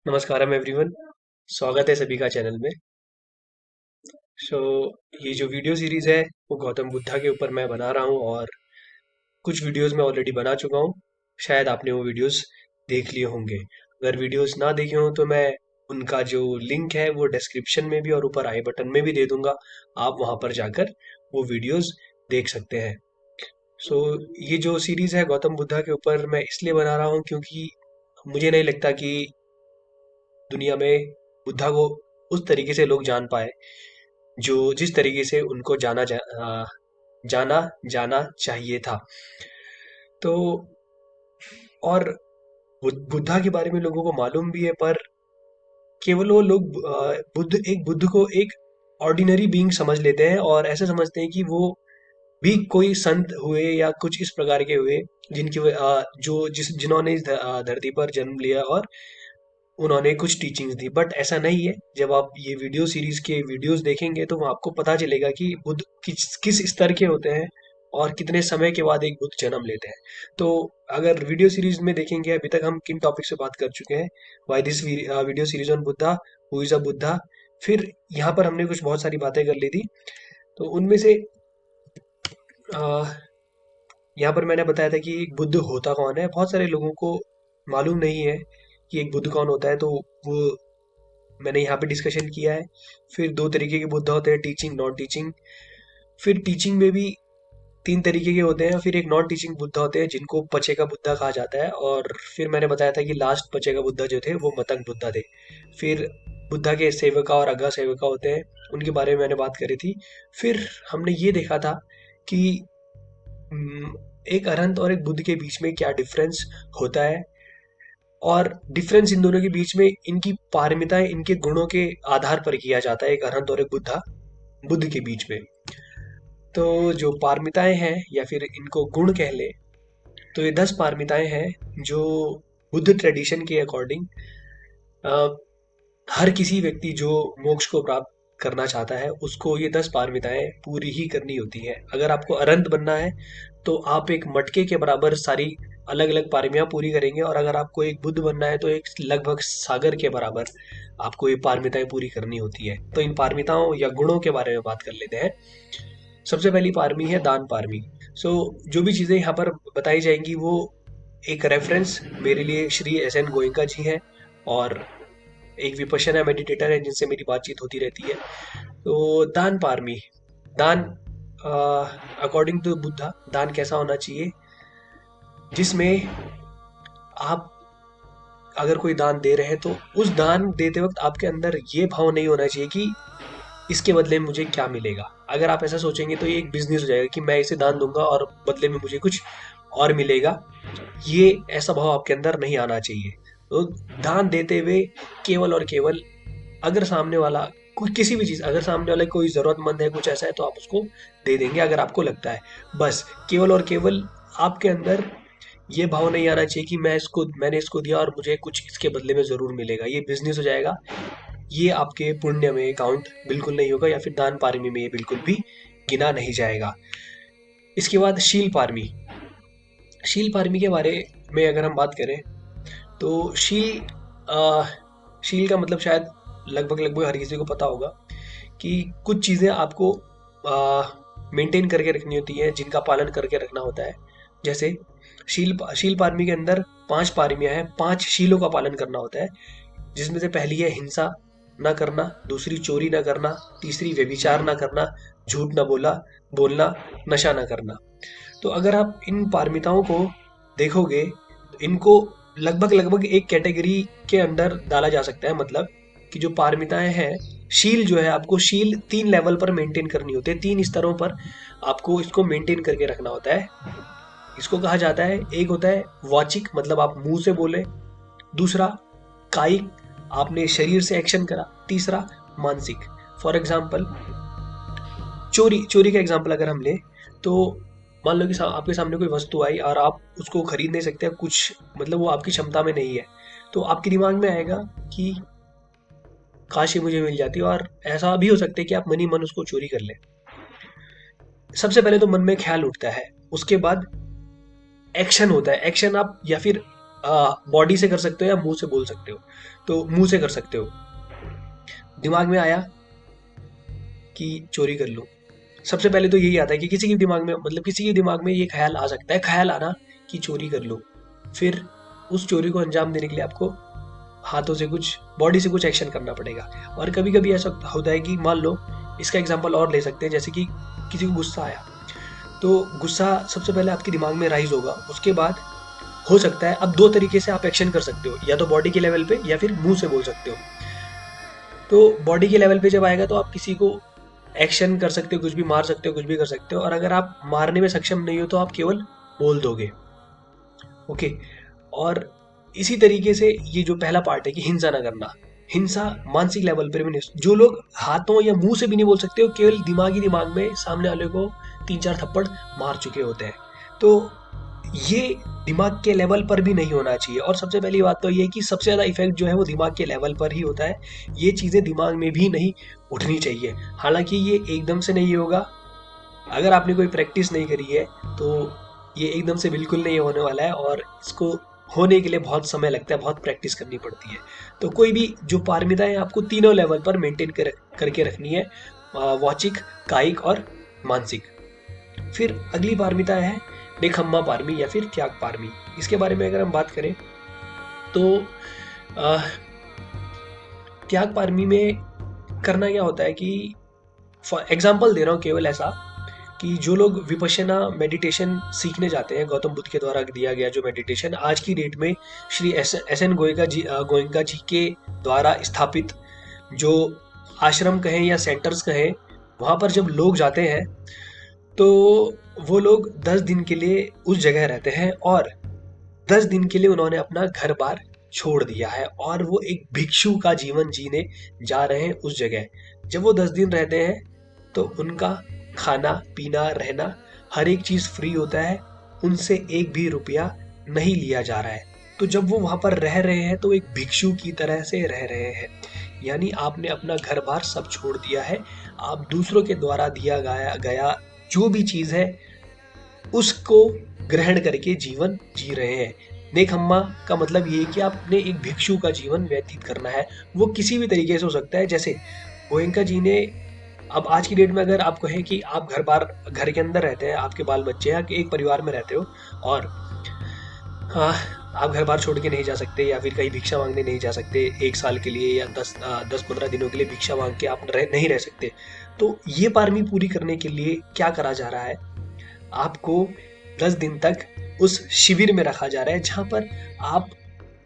नमस्कारम everyone. स्वागत है सभी का चैनल में। सो ये जो वीडियो सीरीज है वो गौतम बुद्धा के ऊपर मैं बना रहा हूँ और कुछ वीडियोस मैं ऑलरेडी बना चुका हूँ। शायद आपने वो वीडियोस देख लिए होंगे। अगर वीडियोस ना देखे हों तो मैं उनका जो लिंक है वो डिस्क्रिप्शन में भी और ऊपर आई बटन में भी दे दूंगा। आप वहाँ पर जाकर वो वीडियोस देख सकते हैं। सो ये जो सीरीज है गौतम बुद्धा के ऊपर मैं इसलिए बना रहा हूँ क्योंकि मुझे नहीं लगता कि दुनिया में बुद्धा को उस तरीके से लोग जान पाए जो जिस तरीके से उनको जाना जाना चाहिए था। तो और बुद्धा के बारे में लोगों को मालूम भी है, पर केवल वो लोग बुद्ध को एक ऑर्डिनरी बीइंग समझ लेते हैं और ऐसे समझते हैं कि वो भी कोई संत हुए या कुछ इस प्रकार के हुए जिन्होंने इस धरती पर जन्म लिया और उन्होंने कुछ टीचिंग्स दी। बट ऐसा नहीं है। जब आप ये वीडियो सीरीज के वीडियोस देखेंगे तो आपको पता चलेगा कि बुद्ध किस किस स्तर के होते हैं और कितने समय के बाद एक बुद्ध जन्म लेते हैं। तो अगर वीडियो सीरीज में देखेंगे, अभी तक हम किन टॉपिक से बात कर चुके हैं। Why this video series on Buddha, who is a Buddha. फिर यहाँ पर हमने कुछ बहुत सारी बातें कर ली थी। तो उनमें से अ, यहाँ पर मैंने बताया था कि एक बुद्ध होता कौन है। बहुत सारे लोगों को मालूम नहीं है कि एक बुद्ध कौन होता है, तो वो मैंने यहाँ पे डिस्कशन किया है। फिर दो तरीके के बुद्ध होते हैं, टीचिंग, नॉन टीचिंग। फिर टीचिंग में भी तीन तरीके के होते हैं। फिर एक नॉन टीचिंग बुद्धा होते हैं जिनको पचे का बुद्धा कहा जाता है। और फिर मैंने बताया था कि लास्ट पचे का बुद्धा जो थे वो मतंग बुद्धा थे। फिर बुद्धा के सेवका और अग्गा सेवका होते हैं, उनके बारे में मैंने बात करी थी। फिर हमने ये देखा था कि हम्म, एक अरहंत और एक बुद्ध के बीच में क्या डिफरेंस होता है और डिफरेंस इन दोनों के बीच में इनकी पारमिताएं इनके गुणों के आधार पर किया जाता है, एक अरहंत और एक बुद्ध के बीच में। तो जो पारमिताएं हैं या फिर इनको गुण कह ले, तो ये 10 पारमिताएं हैं जो बुद्ध ट्रेडिशन के अकॉर्डिंग हर किसी व्यक्ति जो मोक्ष को प्राप्त करना चाहता है उसको ये 10 पारमिताएं पूरी ही करनी होती है। अगर आपको अरहंत बनना है तो आप एक मटके के बराबर सारी अलग अलग पारमियां पूरी करेंगे, और अगर आपको एक बुद्ध बनना है तो एक लगभग सागर के बराबर आपको ये पारमिताएं पूरी करनी होती है। तो इन पारमिताओं या गुणों के बारे में बात कर लेते हैं। सबसे पहली पारमी है दान पारमी। सो जो भी चीज़ें यहाँ पर बताई जाएंगी वो एक रेफरेंस मेरे लिए श्री एस एन गोयनका जी हैं, और एक विपश्यना मेडिटेटर है जिनसे मेरी बातचीत होती रहती है। तो दान पारमी, दान अकॉर्डिंग टू बुद्धा दान कैसा होना चाहिए, जिसमें आप अगर कोई दान दे रहे हैं तो उस दान देते वक्त आपके अंदर ये भाव नहीं होना चाहिए कि इसके बदले में मुझे क्या मिलेगा। अगर आप ऐसा सोचेंगे तो ये एक बिजनेस हो जाएगा कि मैं इसे दान दूंगा और बदले में मुझे कुछ और मिलेगा। ये ऐसा भाव आपके अंदर नहीं आना चाहिए। तो दान देते हुए केवल और केवल अगर सामने वाला कोई किसी भी चीज़, अगर सामने वाला कोई ज़रूरतमंद है, कुछ ऐसा है, तो आप उसको दे देंगे अगर आपको लगता है। बस केवल और केवल आपके अंदर ये भाव नहीं आना चाहिए कि मैंने इसको दिया और मुझे कुछ इसके बदले में ज़रूर मिलेगा। ये बिजनेस हो जाएगा। ये आपके पुण्य में काउंट बिल्कुल नहीं होगा, या फिर दान पारमी में ये बिल्कुल भी गिना नहीं जाएगा। इसके बाद शील पारमी। शील पारमी के बारे में अगर हम बात करें तो अ, शील का मतलब शायद लगभग लगभग हर किसी को पता होगा कि कुछ चीज़ें आपको मेंटेन करके रखनी होती हैं, जिनका पालन करके रखना होता है। जैसे शील पारमी के अंदर 5 पारमियां हैं, 5 शीलों का पालन करना होता है, जिसमें से पहली है हिंसा ना करना, दूसरी चोरी ना करना, तीसरी व्यभिचार ना करना, झूठ ना बोलना, नशा ना करना। तो अगर आप इन पारमिताओं को देखोगे तो इनको लगभग लगभग एक कैटेगरी के अंदर डाला जा सकता है। मतलब कि जो पारमिताएं हैं, शील जो है, आपको शील 3 लेवल पर मेंटेन करनी होती है, 3 स्तरों पर आपको इसको मेंटेन करके रखना होता है। इसको कहा जाता है, एक होता है वाचिक, मतलब आप मुंह से बोले। दूसरा कायिक, आपने शरीर से एक्शन करा। तीसरा मानसिक। फॉर एग्जाम्पल चोरी चोरी का एग्जाम्पल अगर हम ले तो मान लो कि आपके सामने कोई वस्तु आई और आप उसको खरीद नहीं सकते, कुछ मतलब वो आपकी क्षमता में नहीं है, तो आपके दिमाग में आएगा कि काश ये मुझे मिल जाती। और ऐसा भी हो सकता है कि आप मन ही मन उसको चोरी कर लें। सबसे पहले तो मन में ख्याल उठता है, उसके बाद एक्शन होता है। एक्शन आप या फिर बॉडी से कर सकते हो या मुंह से बोल सकते हो। तो मुंह से कर सकते हो। दिमाग में आया कि चोरी कर लूं, सबसे पहले तो यही आता है कि किसी के दिमाग में, मतलब किसी के दिमाग में ये ख्याल आ सकता है, ख्याल आना कि चोरी कर लूं। फिर उस चोरी को अंजाम देने के लिए आपको हाथों से कुछ, बॉडी से कुछ एक्शन करना पड़ेगा। और कभी कभी ऐसा होता है कि मान लो, इसका एग्जांपल और ले सकते हैं, जैसे कि किसी को गुस्सा आया, तो गुस्सा सबसे पहले आपके दिमाग में राइज होगा, उसके बाद हो सकता है अब दो तरीके से आप एक्शन कर सकते हो, या तो बॉडी के लेवल पे या फिर मुंह से बोल सकते हो। तो बॉडी के लेवल पे जब आएगा तो आप किसी को एक्शन कर सकते हो, कुछ भी मार सकते हो, कुछ भी कर सकते हो। और अगर आप मारने में सक्षम नहीं हो तो आप केवल बोल दोगे। ओके। और इसी तरीके से ये जो पहला पार्ट है कि हिंसा ना करना, हिंसा मानसिक लेवल पर भी नहीं, जो लोग हाथों या मुंह से भी नहीं बोल सकते, वो केवल दिमाग में सामने वाले को 3-4 थप्पड़ मार चुके होते हैं। तो ये दिमाग के लेवल पर भी नहीं होना चाहिए। और सबसे पहली बात तो ये है कि सबसे ज़्यादा इफेक्ट जो है वो दिमाग के लेवल पर ही होता है। ये चीज़ें दिमाग में भी नहीं उठनी चाहिए। हालांकि ये एकदम से नहीं होगा, अगर आपने कोई प्रैक्टिस नहीं करी है तो ये एकदम से बिल्कुल नहीं होने वाला है, और इसको होने के लिए बहुत समय लगता है, बहुत प्रैक्टिस करनी पड़ती है। तो कोई भी जो पारमिताएं आपको तीनों लेवल पर मेंटेन करके रखनी है, वाचिक, कायिक और मानसिक। फिर अगली पारमिता है नेखम्मा पारमी या फिर त्याग पारमी। इसके बारे में अगर हम बात करें तो त्याग पारमी में करना क्या होता है कि, फॉर एग्जाम्पल दे रहा हूँ केवल ऐसा, कि जो लोग विपश्यना मेडिटेशन सीखने जाते हैं, गौतम बुद्ध के द्वारा दिया गया जो मेडिटेशन आज की डेट में श्री एस एन गोयंका जी के द्वारा स्थापित जो आश्रम कहें या सेंटर्स कहें, वहाँ पर जब लोग जाते हैं तो वो लोग 10 दिन के लिए उस जगह रहते हैं, और 10 दिन के लिए उन्होंने अपना घर बार छोड़ दिया है, और वो एक भिक्षु का जीवन जीने जा रहे हैं उस जगह। जब वो 10 दिन रहते हैं तो उनका खाना पीना रहना हर एक चीज फ्री होता है, उनसे एक भी रुपया नहीं लिया जा रहा है। तो जब वो वहां पर रह रहे हैं तो एक भिक्षु की तरह से रह रहे हैं, यानी आपने अपना घर बार सब छोड़ दिया है, आप दूसरों के द्वारा दिया गया जो भी चीज है उसको ग्रहण करके जीवन जी रहे हैं। नेकहम्मा का मतलब ये है कि आपने एक भिक्षु का जीवन व्यतीत करना है। वो किसी भी तरीके से हो सकता है, जैसे गोयंका जी ने, अब आज की डेट में अगर आप कहें कि आप घर के अंदर रहते हैं, आपके बाल बच्चे हैं, एक परिवार में रहते हो, और हाँ, आप घर बार छोड़ के नहीं जा सकते या फिर कहीं भिक्षा मांगने नहीं जा सकते 1 साल के लिए, या 10-15 दिनों के लिए भिक्षा मांग के आप नहीं रह सकते। तो ये पारमी पूरी करने के लिए क्या करा जा रहा है, आपको 10 दिन तक उस शिविर में रखा जा रहा है जहां पर आप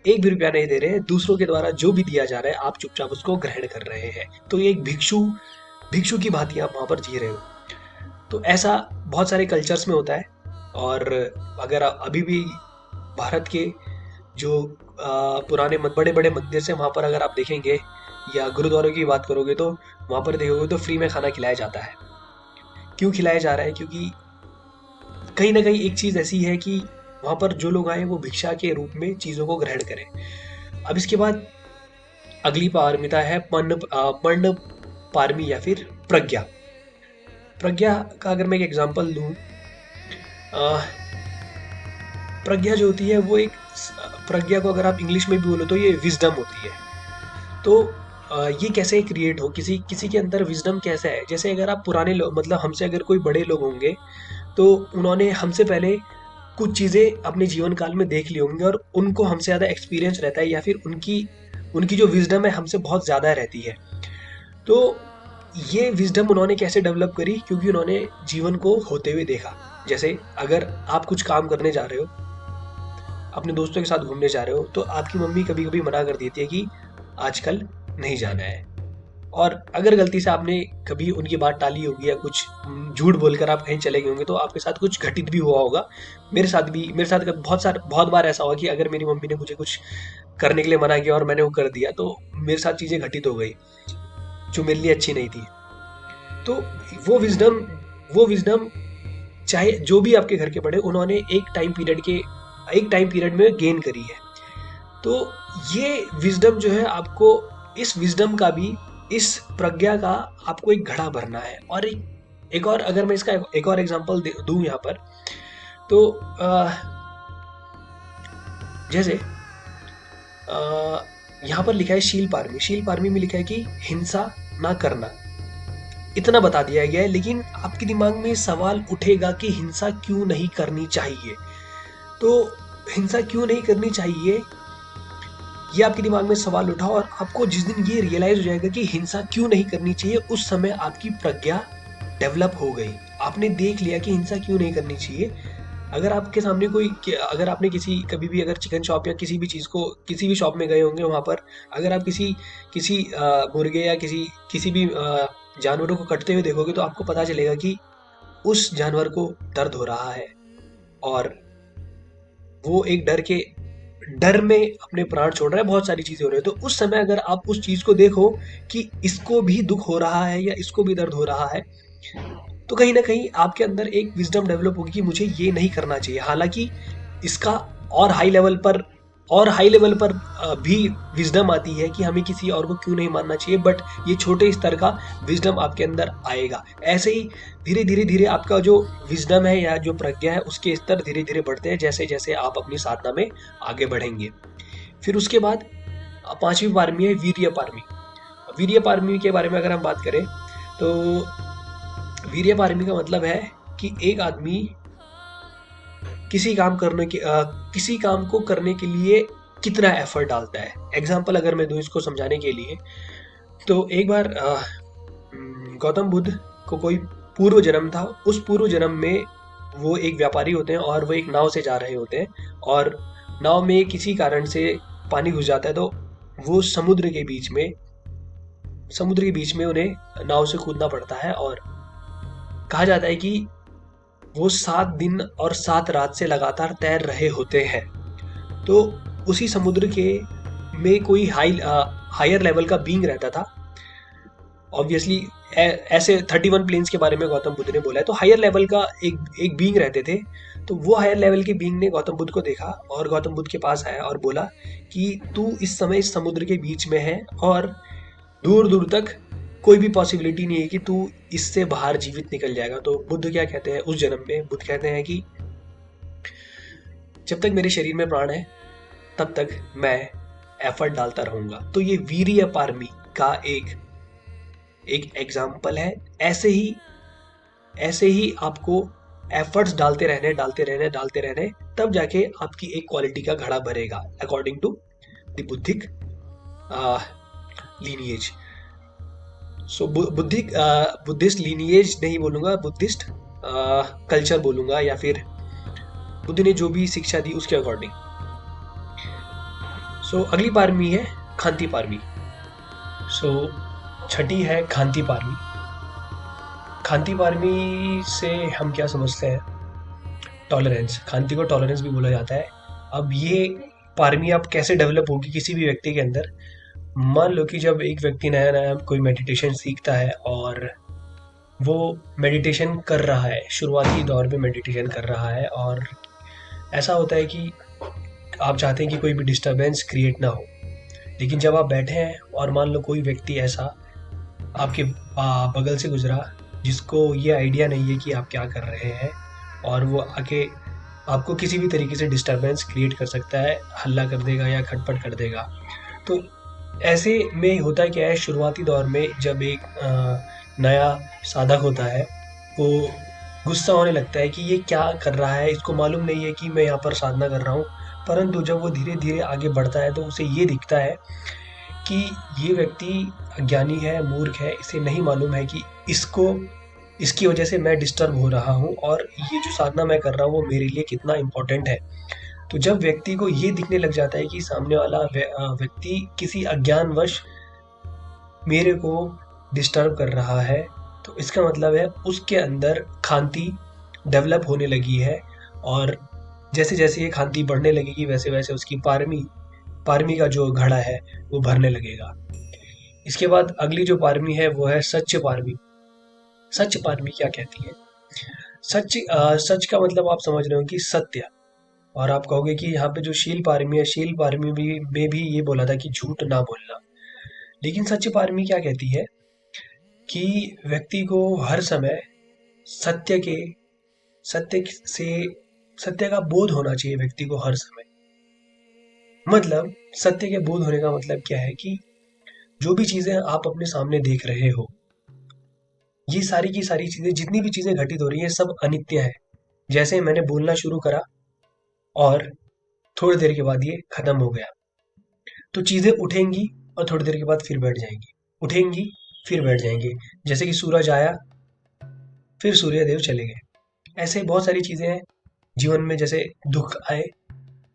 एक भी रुपया नहीं दे रहे हैं, दूसरों के द्वारा जो भी दिया जा रहा है आप चुपचाप उसको ग्रहण कर रहे हैं। तो ये एक भिक्षु की भांति आप वहां पर जी रहे हो। तो ऐसा बहुत सारे कल्चर्स में होता है। और अगर आप अभी भी भारत के जो पुराने बड़े बड़े मंदिर से, वहां पर अगर आप देखेंगे या गुरुद्वारों की बात करोगे तो वहां पर देखोगे तो फ्री में खाना खिलाया जाता है। क्यों खिलाया जा रहा है? क्योंकि कहीं ना कहीं एक चीज ऐसी है कि वहां पर जो लोग आए वो भिक्षा के रूप में चीजों को ग्रहण करें। अब इसके बाद अगली पारमिता है पर्ण पारमी या फिर प्रज्ञा। प्रज्ञा का अगर मैं एक एग्जांपल दूं, प्रज्ञा जो होती है वो एक, प्रज्ञा को अगर आप इंग्लिश में भी बोलो तो ये विजडम होती है। तो ये कैसे क्रिएट हो, किसी के अंदर विजडम कैसे है? जैसे अगर आप पुराने लोग, मतलब हमसे अगर कोई बड़े लोग होंगे तो उन्होंने हमसे पहले कुछ चीज़ें अपने जीवन काल में देख ली होंगी, और उनको हमसे ज़्यादा एक्सपीरियंस रहता है, या फिर उनकी जो विजडम है हमसे बहुत ज़्यादा रहती है। तो ये विजडम उन्होंने कैसे डेवलप करी? क्योंकि उन्होंने जीवन को होते हुए देखा। जैसे अगर आप कुछ काम करने जा रहे हो, अपने दोस्तों के साथ घूमने जा रहे हो, तो आपकी मम्मी कभी कभी मना कर देती है कि आजकल नहीं जाना है। और अगर गलती से आपने कभी उनकी बात टाली होगी या कुछ झूठ बोलकर आप कहीं चले गए होंगे तो आपके साथ कुछ घटित भी हुआ होगा। मेरे साथ बहुत बार ऐसा हुआ कि अगर मेरी मम्मी ने मुझे कुछ करने के लिए मना किया और मैंने वो कर दिया तो मेरे साथ चीज़ें घटित हो गई जो मेरे लिए अच्छी नहीं थी। तो वो विजडम चाहे जो भी आपके घर के बड़े, उन्होंने एक टाइम पीरियड में गेन करी है। तो ये विजडम जो है, आपको इस विजडम का भी, इस प्रज्ञा का आपको एक घड़ा भरना है। और एक और, अगर मैं इसका एक और एग्जांपल दूं यहाँ पर, तो जैसे यहाँ पर लिखा है शील पारमी, शील पारमी में लिखा है कि हिंसा ना करना, इतना बता दिया गया है। लेकिन आपके दिमाग में सवाल उठेगा कि हिंसा क्यों नहीं करनी चाहिए। तो हिंसा क्यों नहीं करनी चाहिए, ये आपके दिमाग में सवाल उठा, और आपको जिस दिन ये रियलाइज हो जाएगा कि हिंसा क्यों नहीं करनी चाहिए, उस समय आपकी प्रज्ञा डेवलप हो गई। आपने देख लिया कि हिंसा क्यों नहीं करनी चाहिए। अगर आपके सामने अगर आपने किसी कभी भी अगर चिकन शॉप या किसी भी चीज़ को, किसी भी शॉप में गए होंगे, वहाँ पर अगर आप किसी किसी मुर्गे या किसी किसी भी जानवरों को कटते हुए देखोगे, तो आपको पता चलेगा कि उस जानवर को दर्द हो रहा है, और वो एक डर में अपने प्राण छोड़ रहा है, बहुत सारी चीजें हो रही है। तो उस समय अगर आप उस चीज को देखो कि इसको भी दुख हो रहा है या इसको भी दर्द हो रहा है, तो कहीं ना कहीं आपके अंदर एक विजडम डेवलप होगी कि मुझे ये नहीं करना चाहिए। हालांकि इसका और हाई लेवल पर भी विजडम आती है कि हमें किसी और को क्यों नहीं मानना चाहिए, बट ये छोटे स्तर का विजडम आपके अंदर आएगा। ऐसे ही धीरे धीरे धीरे आपका जो विजडम है या जो प्रज्ञा है, उसके स्तर धीरे धीरे बढ़ते हैं जैसे जैसे आप अपनी साधना में आगे बढ़ेंगे। फिर उसके बाद पांचवी पारमी है वीर्य पारमी। वीर्य पारमी के बारे में अगर हम बात करें, तो वीर्य पारमी का मतलब है कि एक आदमी किसी काम को करने के लिए कितना एफर्ट डालता है। एग्जाम्पल अगर मैं दूं इसको समझाने के लिए, तो एक बार गौतम बुद्ध को कोई पूर्व जन्म था। उस पूर्व जन्म में वो एक व्यापारी होते हैं और वो एक नाव से जा रहे होते हैं, और नाव में किसी कारण से पानी घुस जाता है, तो वो समुद्र के बीच में उन्हें नाव से कूदना पड़ता है। और कहा जाता है कि वो 7 दिन और 7 रात से लगातार तैर रहे होते हैं। तो उसी समुद्र के में कोई हायर लेवल का बीइंग रहता था। ऑब्वियसली ऐसे 31 प्लेन्स के बारे में गौतम बुद्ध ने बोला है, तो हायर लेवल का एक बीइंग रहते थे। तो वो हायर लेवल के बीइंग ने गौतम बुद्ध को देखा और गौतम बुद्ध के पास आया और बोला कि तू इस समय इस समुद्र के बीच में है, और दूर दूर तक कोई भी पॉसिबिलिटी नहीं है कि तू इससे बाहर जीवित निकल जाएगा। तो बुद्ध क्या कहते हैं उस जन्म में? बुद्ध कहते हैं कि जब तक मेरे शरीर में प्राण है तब तक मैं एफर्ट डालता रहूंगा। तो ये वीर्य पारमी का एक एग्जाम्पल है। ऐसे ही आपको एफर्ट्स डालते रहने, तब जाके आपकी एक क्वालिटी का घड़ा भरेगा, अकॉर्डिंग टू द बुद्धिक लीनिएज। सो बुद्धिस्ट लीनिएज नहीं बोलूंगा, बुद्धिस्ट कल्चर बोलूंगा, या फिर बुद्ध ने जो भी शिक्षा दी उसके अकॉर्डिंग। सो अगली पारमी है खांति पारमी। सो छठी है खांति पारमी। खांति पारमी से हम क्या समझते हैं? टॉलरेंस। खांति को टॉलरेंस भी बोला जाता है। अब ये पारमी अब कैसे डेवलप होगी किसी भी व्यक्ति के अंदर? मान लो कि जब एक व्यक्ति नया नया कोई मेडिटेशन सीखता है और वो मेडिटेशन कर रहा है, शुरुआती दौर में मेडिटेशन कर रहा है, और ऐसा होता है कि आप चाहते हैं कि कोई भी डिस्टरबेंस क्रिएट ना हो, लेकिन जब आप बैठे हैं और मान लो कोई व्यक्ति ऐसा आपके बगल से गुजरा जिसको ये आइडिया नहीं है कि आप क्या कर रहे हैं, और वो आके आपको किसी भी तरीके से डिस्टरबेंस क्रिएट कर सकता है, हल्ला कर देगा या खटपट कर देगा। तो ऐसे में होता क्या है, शुरुआती दौर में जब एक नया साधक होता है, वो गुस्सा होने लगता है कि ये क्या कर रहा है, इसको मालूम नहीं है कि मैं यहाँ पर साधना कर रहा हूँ। परंतु जब वो धीरे धीरे आगे बढ़ता है तो उसे ये दिखता है कि ये व्यक्ति अज्ञानी है, मूर्ख है, इसे नहीं मालूम है कि इसकी वजह से मैं डिस्टर्ब हो रहा हूँ, और ये जो साधना मैं कर रहा हूँ वो मेरे लिए कितना इम्पोर्टेंट है। तो जब व्यक्ति को ये दिखने लग जाता है कि सामने वाला व्यक्ति किसी अज्ञानवश मेरे को डिस्टर्ब कर रहा है, तो इसका मतलब है उसके अंदर खांति डेवलप होने लगी है, और जैसे जैसे ये खांति बढ़ने लगेगी वैसे वैसे उसकी पारमी का जो घड़ा है वो भरने लगेगा। इसके बाद अगली जो पारमी है वो है सच्च पारमी। सच्च पारमी क्या कहती है? सच का मतलब आप समझ रहे हो कि सत्य। और आप कहोगे कि यहाँ पे जो शील पारमी है, शील पारमी में भी ये बोला था कि झूठ ना बोलना। लेकिन सच्च पारमी क्या कहती है कि व्यक्ति को हर समय सत्य से सत्य का बोध होना चाहिए व्यक्ति को हर समय। मतलब सत्य के बोध होने का मतलब क्या है कि जो भी चीजें आप अपने सामने देख रहे हो, ये सारी की सारी चीजें, जितनी भी चीजें घटित हो रही है, सब अनित्य है। जैसे मैंने बोलना शुरू करा और थोड़ी देर के बाद ये खत्म हो गया, तो चीजें उठेंगी और थोड़ी देर के बाद फिर बैठ जाएंगी, उठेंगी फिर बैठ जाएंगी। जैसे कि सूरज आया, फिर सूर्य देव चले गए। ऐसे बहुत सारी चीजें हैं जीवन में। जैसे दुख आए,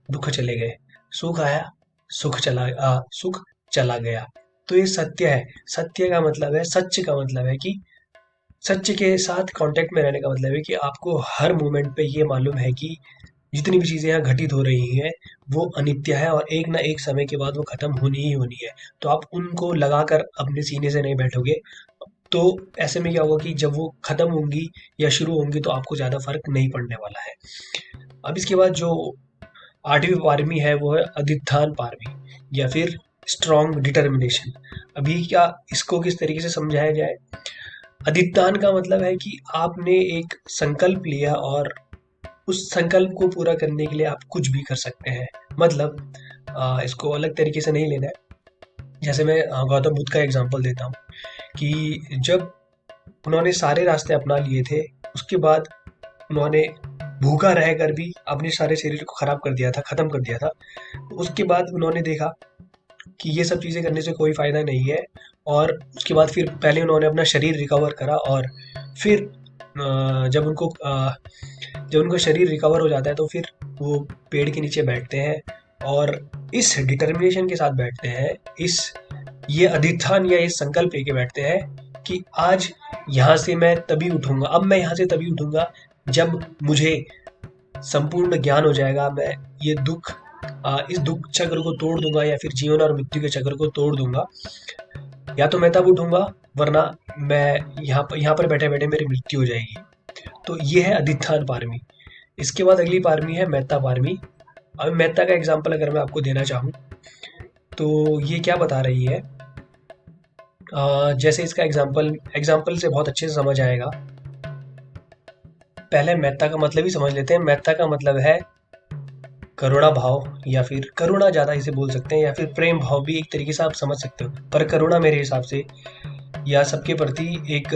दुख चले गए, सुख आया, सुख चला गया। तो ये सत्य है। सत्य का मतलब है, सच का मतलब है कि सच के साथ कांटेक्ट में रहने का मतलब है कि आपको हर मोमेंट पे ये मालूम है कि जितनी भी चीजें यहाँ घटित हो रही हैं वो अनित्य है और एक ना एक समय के बाद वो खत्म होनी ही होनी है। तो आप उनको लगाकर अपने सीने से नहीं बैठोगे। तो ऐसे में क्या होगा कि जब वो खत्म होंगी या शुरू होंगी तो आपको ज्यादा फर्क नहीं पड़ने वाला है। अब इसके बाद जो 8वीं पारमी है वो है अधिष्ठान पारमी या फिर स्ट्रॉन्ग डिटर्मिनेशन। अभी क्या इसको किस तरीके से समझाया जाए? अधिष्ठान का मतलब है कि आपने एक संकल्प लिया और उस संकल्प को पूरा करने के लिए आप कुछ भी कर सकते हैं। मतलब इसको अलग तरीके से नहीं लेना है। जैसे मैं गौतम बुद्ध का एग्जांपल देता हूँ कि जब उन्होंने सारे रास्ते अपना लिए थे, उसके बाद उन्होंने भूखा रहकर भी अपने सारे शरीर को खराब कर दिया था, खत्म कर दिया था। उसके बाद उन्होंने देखा कि ये सब चीज़ें करने से कोई फ़ायदा नहीं है। और उसके बाद फिर पहले उन्होंने अपना शरीर रिकवर करा और फिर जब उनका शरीर रिकवर हो जाता है तो फिर वो पेड़ के नीचे बैठते हैं और इस डिटर्मिनेशन के साथ बैठते हैं, इस ये अधिष्ठान या ये संकल्प लेके बैठते हैं कि आज यहाँ से मैं तभी उठूंगा, अब मैं यहाँ से तभी उठूंगा जब मुझे संपूर्ण ज्ञान हो जाएगा। मैं ये इस दुख चक्र को तोड़ दूंगा या फिर जीवन और मृत्यु के चक्र को तोड़ दूंगा। या तो मैं तब उठूंगा, वरना मैं यहाँ पर बैठे बैठे मेरी मृत्यु हो जाएगी। तो ये है अधिष्ठान पारमी। इसके बाद अगली पारमी है मेत्ता पारमी। अब मेत्ता का एग्जाम्पल अगर मैं आपको देना चाहूँ तो ये क्या बता रही है, जैसे इसका एग्जाम्पल एग्जाम्पल से बहुत अच्छे से समझ आएगा। पहले मेत्ता का मतलब ही समझ लेते हैं। मेत्ता का मतलब है करुणा भाव, या फिर करुणा ज़्यादा इसे बोल सकते हैं, या फिर प्रेम भाव भी एक तरीके से आप समझ सकते हो। पर करुणा मेरे हिसाब से या सबके प्रति एक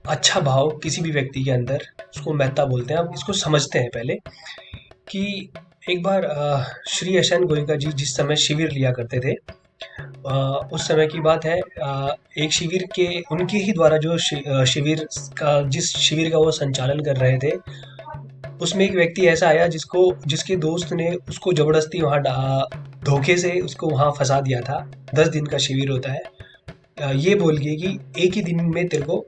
अच्छा भाव किसी भी व्यक्ति के अंदर, उसको मेत्ता बोलते हैं। अब इसको समझते हैं पहले कि एक बार श्री यशन गोयनका जी जिस समय शिविर लिया करते थे, उस समय की बात है। एक शिविर के उनके ही द्वारा जो शिविर का जिस शिविर का वो संचालन कर रहे थे, उसमें एक व्यक्ति ऐसा आया जिसके दोस्त ने उसको जबरदस्ती वहाँ धोखे से उसको वहाँ फंसा दिया था। 10 दिन का शिविर होता है। ये बोल के कि एक ही दिन में तेरे को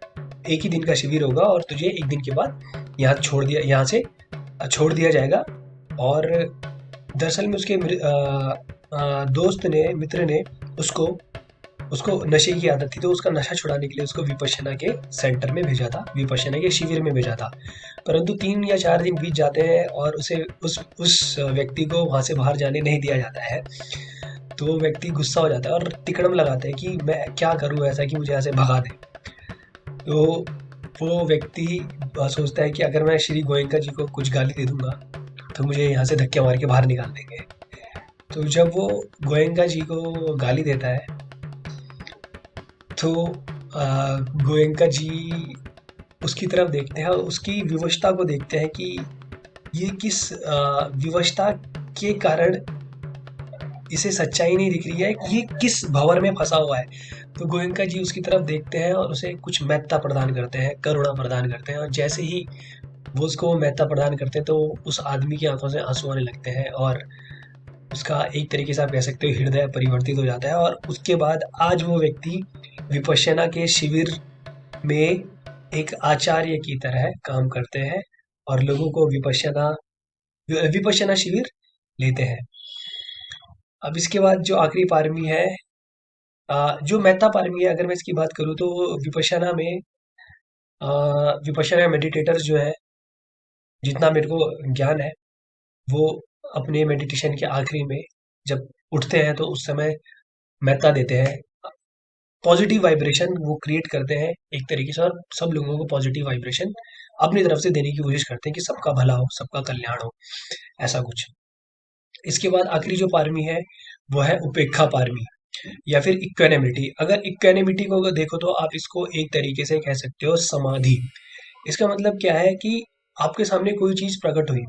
एक ही दिन का शिविर होगा और तुझे एक दिन के बाद यहाँ से छोड़ दिया जाएगा। और दरअसल में उसके दोस्त ने, मित्र ने उसको उसको नशे की आदत थी, तो उसका नशा छुड़ाने के लिए उसको विपश्यना के सेंटर में भेजा था, विपश्यना के शिविर में भेजा था। परंतु 3 या 4 दिन बीत जाते हैं और उसे उस व्यक्ति को वहां से बाहर जाने नहीं दिया जाता है। तो वो व्यक्ति गुस्सा हो जाता है और तिकड़म लगाता है कि मैं क्या करूं ऐसा कि मुझे यहाँ से भगा दे। तो वो व्यक्ति सोचता है कि अगर मैं श्री गोयनका जी को कुछ गाली दे दूंगा तो मुझे यहाँ से धक्के मार के बाहर निकाल देंगे। तो जब वो गोयनका जी को गाली देता है तो गोयनका जी उसकी तरफ देखते हैं और उसकी विवशता को देखते हैं कि ये किस विवशता के कारण इसे सच्चाई नहीं दिख रही है, ये किस भंवर में फंसा हुआ है। तो गोयनका जी उसकी तरफ देखते हैं और उसे कुछ महत्ता प्रदान करते हैं, करुणा प्रदान करते हैं। और जैसे ही वो उसको महत्ता प्रदान करते हैं तो उस आदमी की आंखों से आंसू आने लगते हैं और उसका एक तरीके से आप कह सकते हो हृदय परिवर्तित हो जाता है। और उसके बाद आज वो व्यक्ति विपश्यना के शिविर में एक आचार्य की तरह काम करते हैं और लोगों को विपश्यना विपश्यना शिविर लेते हैं। अब इसके बाद जो आखिरी पारमी है, जो मेहता पारमी है, अगर मैं इसकी बात करूँ तो विपश्यना में विपश्यना मेडिटेटर्स जो है, जितना मेरे को ज्ञान है, वो अपने मेडिटेशन के आखिरी में जब उठते हैं तो उस समय मेहता देते हैं। पॉजिटिव वाइब्रेशन वो क्रिएट करते हैं एक तरीके से, और सब लोगों को पॉजिटिव वाइब्रेशन अपनी तरफ से देने की कोशिश करते हैं कि सबका भला हो, सबका कल्याण हो, ऐसा कुछ। इसके बाद आखिरी जो पारमी है वो है उपेक्षा पारमी या फिर इक्वेनिमिटी। अगर इक्वेनिमिटी को अगर देखो तो आप इसको एक तरीके से कह सकते हो समाधि। इसका मतलब क्या है कि आपके सामने कोई चीज प्रकट हुई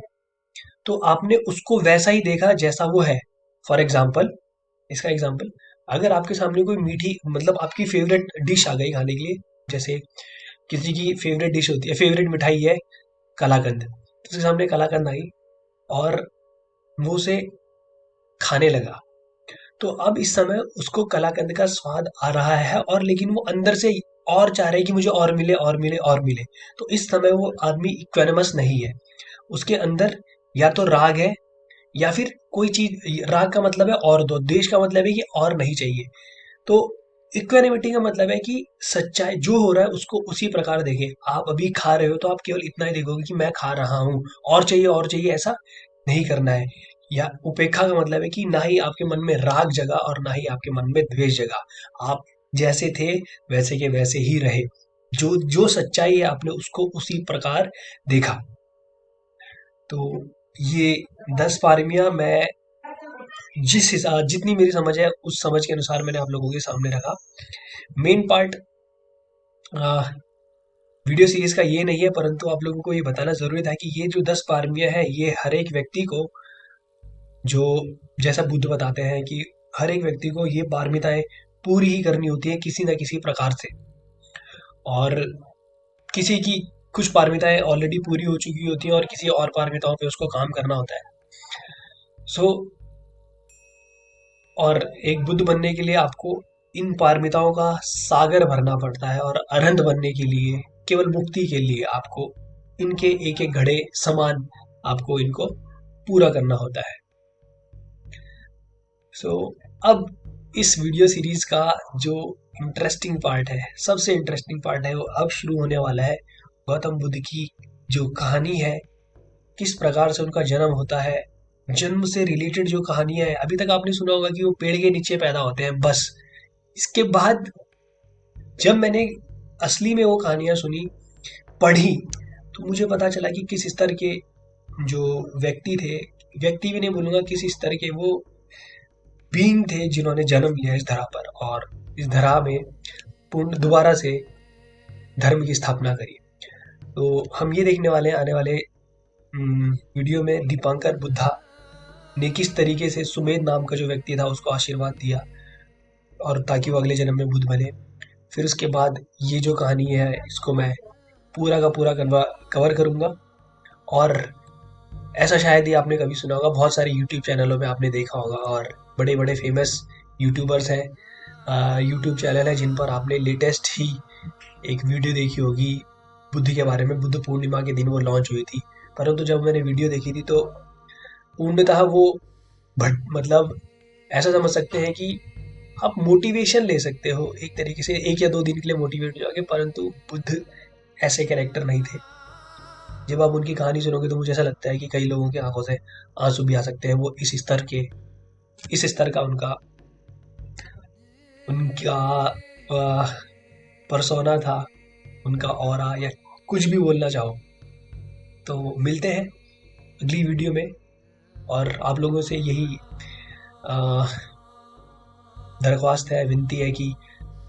तो आपने उसको वैसा ही देखा जैसा वो है। फॉर एग्जाम्पल, इसका एग्जाम्पल, अगर आपके सामने कोई मीठी मतलब आपकी फेवरेट डिश आ गई खाने के लिए, जैसे किसी की फेवरेट डिश होती है, फेवरेट मिठाई है कलाकंद, तो उसके सामने कलाकंद आई और वो उसे खाने लगा, तो अब इस समय उसको कलाकंद का स्वाद आ रहा है और लेकिन वो अंदर से और चाह रहा है कि मुझे और मिले और मिले और मिले। तो इस समय वो आदमी इक्वेनमस नहीं है, उसके अंदर या तो राग है या फिर कोई चीज। राग का मतलब है और दो, देश का मतलब है कि और नहीं चाहिए। तो इक्वेनिमिटी का मतलब है कि सच्चाई जो हो रहा है उसको उसी प्रकार देखे। आप अभी खा रहे हो तो आप केवल इतना ही देखोगे कि मैं खा रहा हूँ, और चाहिए ऐसा नहीं करना है। या उपेक्षा का मतलब है कि ना ही आपके मन में राग जगा और ना ही आपके मन में द्वेष जगा। आप जैसे थे वैसे के वैसे ही रहे। जो जो सच्चाई है आपने उसको उसी प्रकार देखा। तो ये 10 पारमियां मैं जिस हिसाब जितनी मेरी समझ है उस समझ के अनुसार मैंने आप लोगों के सामने रखा। मेन पार्ट वीडियो सीरीज का ये नहीं है, परंतु आप लोगों को ये बताना जरूरी था कि ये जो 10 पारमियां है ये हर एक व्यक्ति को, जो जैसा बुद्ध बताते हैं कि हर एक व्यक्ति को ये पारमिताएं पूरी ही करनी होती है किसी न किसी प्रकार से। और किसी की कुछ पारमिताएं ऑलरेडी पूरी हो चुकी होती हैं और किसी और पारमिताओं पे उसको काम करना होता है। सो और एक बुद्ध बनने के लिए आपको इन पारमिताओं का सागर भरना पड़ता है और अरहंत बनने के लिए, केवल मुक्ति के लिए आपको इनके एक एक घड़े समान आपको इनको पूरा करना होता है। सो अब इस वीडियो सीरीज का जो इंटरेस्टिंग पार्ट है, सबसे इंटरेस्टिंग पार्ट है, वो अब शुरू होने वाला है। गौतम बुद्ध की जो कहानी है, किस प्रकार से उनका जन्म होता है, जन्म से रिलेटेड जो कहानियां है। अभी तक आपने सुना होगा कि वो पेड़ के नीचे पैदा होते हैं बस। इसके बाद जब मैंने असली में वो कहानियां सुनी, पढ़ी, तो मुझे पता चला कि किस स्तर के जो व्यक्ति थे, व्यक्ति भी नहीं बोलूंगा, किस स्तर के वो बीइंग थे जिन्होंने जन्म लिया इस धरा पर और इस धरा में पूर्ण दोबारा से धर्म की स्थापना करी। तो हम ये देखने वाले हैं आने वाले वीडियो में दीपांकर बुद्धा ने किस तरीके से सुमेध नाम का जो व्यक्ति था उसको आशीर्वाद दिया और ताकि वो अगले जन्म में बुद्ध बने। फिर उसके बाद ये जो कहानी है इसको मैं पूरा का पूरा कवर करूंगा। और ऐसा शायद ही आपने कभी सुना होगा, बहुत सारे यूट्यूब चैनलों में आपने देखा होगा और बड़े बड़े फेमस यूट्यूबर्स हैं, यूट्यूब चैनल है जिन पर आपने लेटेस्ट ही एक वीडियो देखी होगी बुद्ध के बारे में। बुद्ध पूर्णिमा के दिन वो लॉन्च हुई थी, परंतु जब मैंने वीडियो देखी थी तो पूर्णतः वो मतलब ऐसा समझ सकते हैं कि आप मोटिवेशन ले सकते हो एक तरीके से, 1 या 2 दिन के लिए मोटिवेट हो जाओगे, परंतु बुद्ध ऐसे कैरेक्टर नहीं थे। जब आप उनकी कहानी सुनोगे तो मुझे ऐसा लगता है कि कई लोगों की आंखों से आंसू भी आ सकते हैं। वो इस स्तर का उनका उनका परसोना था, उनका ऑरा, या कुछ भी बोलना चाहो। तो मिलते हैं अगली वीडियो में और आप लोगों से यही आ, दरख्वास्त है, विनती है कि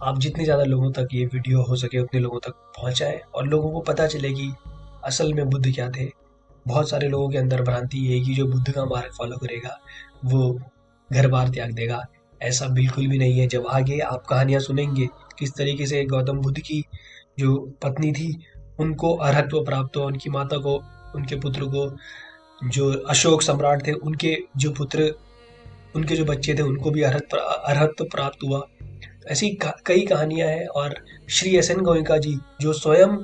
आप जितने ज़्यादा लोगों तक ये वीडियो हो सके उतने लोगों तक पहुंचाएं और लोगों को पता चले कि असल में बुद्ध क्या थे। बहुत सारे लोगों के अंदर भ्रांति ये है कि जो बुद्ध का मार्ग फॉलो करेगा वो घर बार त्याग देगा। ऐसा बिल्कुल भी नहीं है। जब आगे आप कहानियां सुनेंगे किस तरीके से गौतम बुद्ध की जो पत्नी थी उनको अरहत्व प्राप्त हुआ, उनकी माता को, उनके पुत्र को, जो अशोक सम्राट थे उनके जो पुत्र, उनके जो बच्चे थे उनको भी अरहत्व प्राप्त हुआ। ऐसी कई कहानियां हैं। और श्री एस एन गोयनका जी जो स्वयं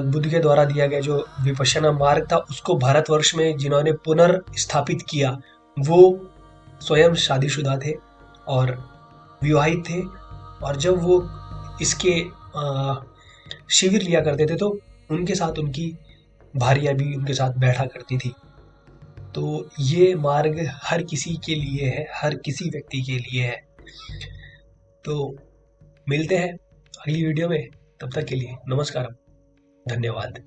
बुद्ध के द्वारा दिया गया जो विपश्यना मार्ग था उसको भारतवर्ष में जिन्होंने पुनर्स्थापित किया, वो स्वयं शादीशुदा थे और विवाहित थे। और जब वो इसके शिविर लिया करते थे तो उनके साथ उनकी भारियां भी उनके साथ बैठा करती थी। तो ये मार्ग हर किसी के लिए है, हर किसी व्यक्ति के लिए है। तो मिलते हैं अगली वीडियो में, तब तक के लिए नमस्कार, धन्यवाद।